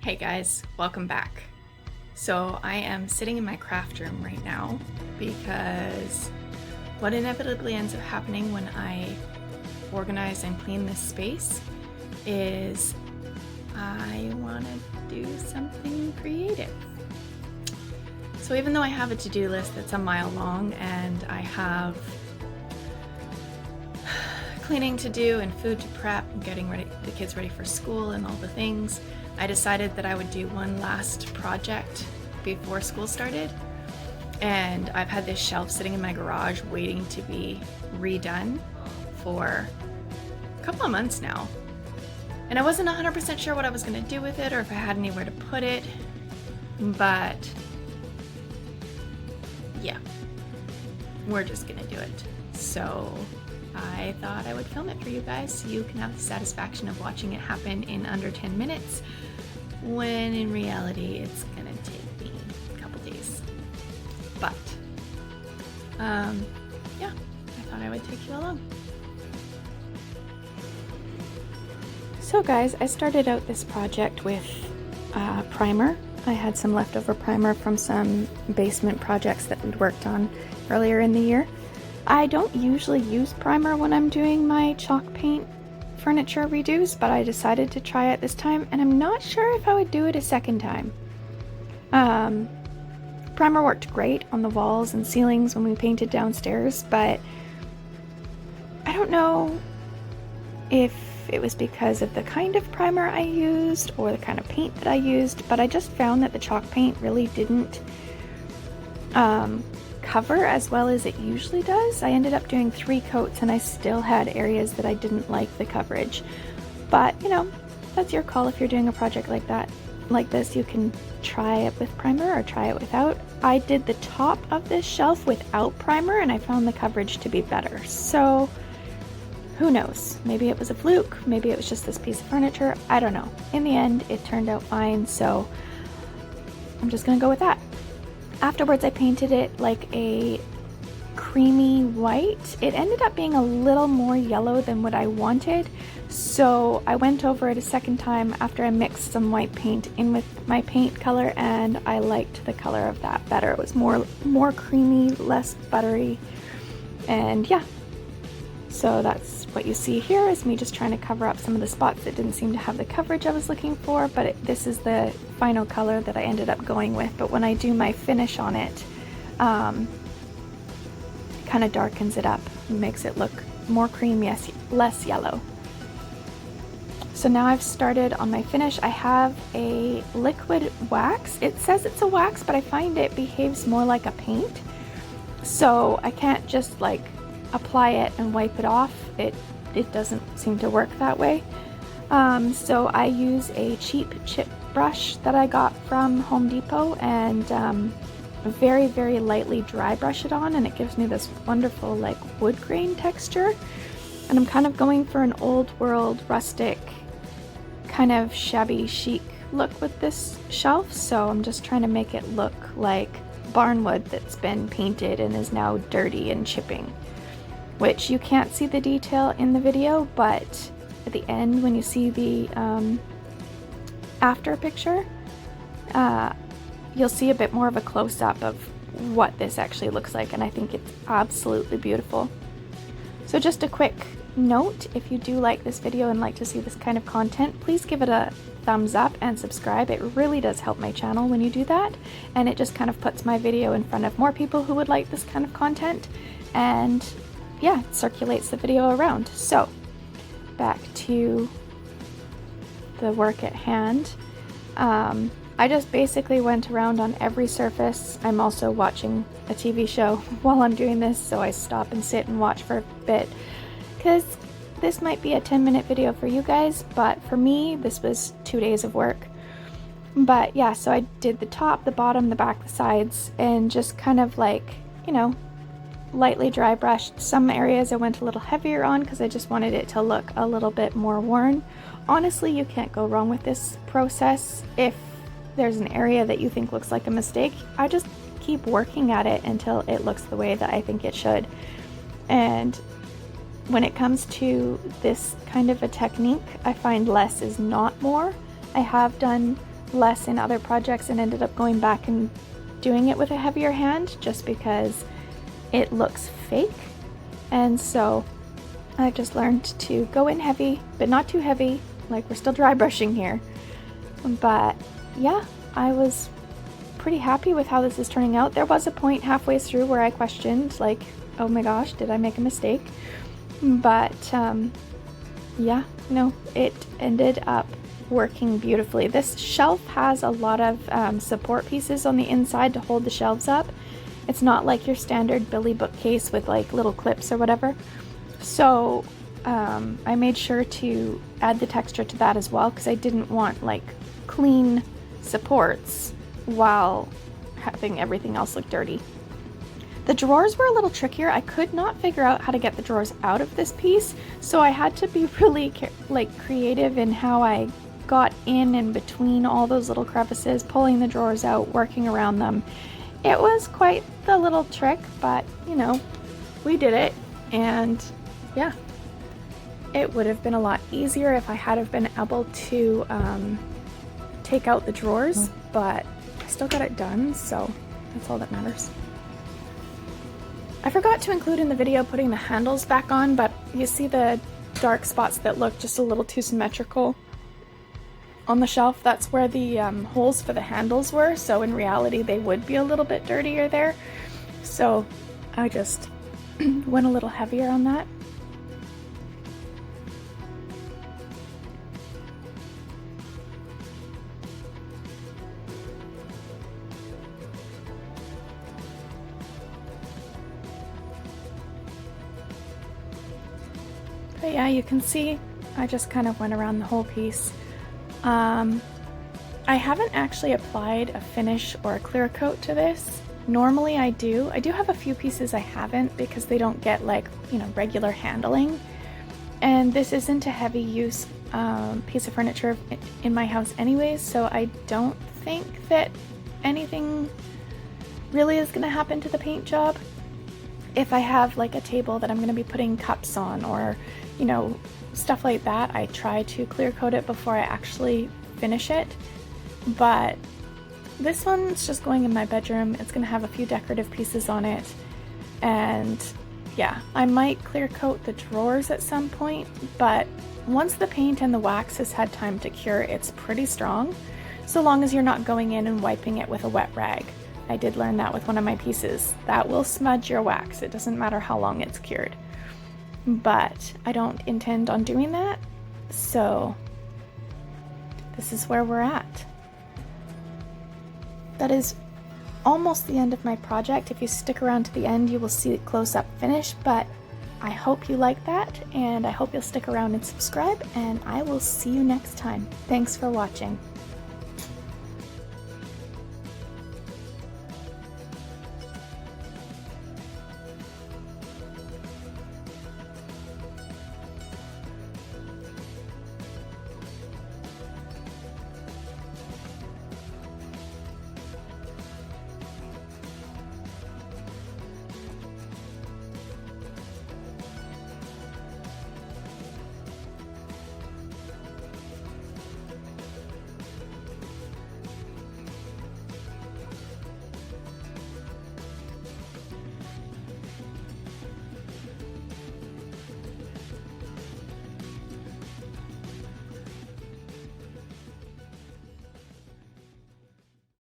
Hey guys, welcome back. So I am sitting in my craft room right now because what inevitably ends up happening when I organize and clean this space is I want to do something creative. So even though I have a to-do list that's a mile long and I have cleaning to do and food to prep and getting the kids ready for school and all the things, I decided that I would do one last project before school started. And I've had this shelf sitting in my garage waiting to be redone for a couple of months now. And I wasn't 100% sure what I was going to do with it or if I had anywhere to put it. But yeah, we're just going to do it. So I thought I would film it for you guys so you can have the satisfaction of watching it happen in under 10 minutes when in reality it's gonna take me a couple days. But yeah, I thought I would take you along. So guys, I started out this project with primer. I had some leftover primer from some basement projects that we'd worked on earlier in the year. I don't usually use primer when I'm doing my chalk paint furniture redos, but I decided to try it this time, and I'm not sure if I would do it a second time. Primer worked great on the walls and ceilings when we painted downstairs, but I don't know if it was because of the kind of primer I used or the kind of paint that I used, but I just found that the chalk paint really didn't cover as well as it usually does. I ended up doing 3 coats and I still had areas that I didn't like the coverage. But you know, that's your call. If you're doing a project like this, you can try it with primer or try it without. I did the top of this shelf without primer and I found the coverage to be better. So who knows? Maybe it was a fluke, maybe it was just this piece of furniture, I don't know. In the end, it turned out fine, so I'm just gonna go with that. Afterwards, I painted it like a creamy white. It ended up being a little more yellow than what I wanted, so I went over it a second time after I mixed some white paint in with my paint color, and I liked the color of that better. It was more creamy, less buttery, and yeah. So that's what you see here is me just trying to cover up some of the spots that didn't seem to have the coverage I was looking for, but this is the final color that I ended up going with. But when I do my finish on it, kind of darkens it up, makes it look more creamy, less yellow. So now I've started on my finish. I have a liquid wax. It says it's a wax, but I find it behaves more like a paint. So I can't just like apply it and wipe it off. It doesn't seem to work that way. So I use a cheap chip brush that I got from Home Depot and very, very lightly dry brush it on, and it gives me this wonderful like wood grain texture. And I'm kind of going for an old world rustic kind of shabby chic look with this shelf, so I'm just trying to make it look like barnwood that's been painted and is now dirty and chipping. Which you can't see the detail in the video, but at the end when you see the after picture, you'll see a bit more of a close-up of what this actually looks like, and I think it's absolutely beautiful. So just a quick note, if you do like this video and like to see this kind of content, please give it a thumbs up and subscribe. It really does help my channel when you do that, and it just kind of puts my video in front of more people who would like this kind of content, and yeah, it circulates the video around. So back to the work at hand. I just basically went around on every surface. I'm also watching a TV show while I'm doing this, so I stop and sit and watch for a bit because this might be a 10-minute video for you guys, but for me this was 2 days of work. But yeah, so I did the top, the bottom, the back, the sides, and just kind of like, you know, lightly dry brushed. Some areas I went a little heavier on because I just wanted it to look a little bit more worn. Honestly, you can't go wrong with this process. If there's an area that you think looks like a mistake, I just keep working at it until it looks the way that I think it should. And when it comes to this kind of a technique, I find less is not more. I have done less in other projects and ended up going back and doing it with a heavier hand just because it looks fake. And so I've just learned to go in heavy, but not too heavy. Like, we're still dry brushing here. But yeah, I was pretty happy with how this is turning out. There was a point halfway through where I questioned, like, oh my gosh, did I make a mistake? But yeah, no, it ended up working beautifully. This shelf has a lot of support pieces on the inside to hold the shelves up. It's not like your standard Billy bookcase with like little clips or whatever. So I made sure to add the texture to that as well, because I didn't want like clean supports while having everything else look dirty. The drawers were a little trickier. I could not figure out how to get the drawers out of this piece, so I had to be really creative in how I got in and between all those little crevices, pulling the drawers out, working around them. It was quite the little trick, but you know, we did it. And yeah, it would have been a lot easier if I had have been able to take out the drawers, but I still got it done, so that's all that matters. I forgot to include in the video putting the handles back on, but you see the dark spots that look just a little too symmetrical on the shelf? That's where the holes for the handles were, so in reality they would be a little bit dirtier there. So I just went a little heavier on that. But yeah, you can see I just kind of went around the whole piece. I haven't actually applied a finish or a clear coat to this. Normally I do. I do have a few pieces I haven't because they don't get like, you know, regular handling. And this isn't a heavy use piece of furniture in my house anyways, so I don't think that anything really is going to happen to the paint job. If I have like a table that I'm going to be putting cups on or, you know, stuff like that, I try to clear coat it before I actually finish it. But this one's just going in my bedroom. It's going to have a few decorative pieces on it. And yeah, I might clear coat the drawers at some point, but once the paint and the wax has had time to cure, it's pretty strong, so long as you're not going in and wiping it with a wet rag. I did learn that with one of my pieces. That will smudge your wax. It doesn't matter how long it's cured. But I don't intend on doing that, so this is where we're at. That is almost the end of my project. If you stick around to the end, you will see the close-up finish, but I hope you like that, and I hope you'll stick around and subscribe, and I will see you next time. Thanks for watching.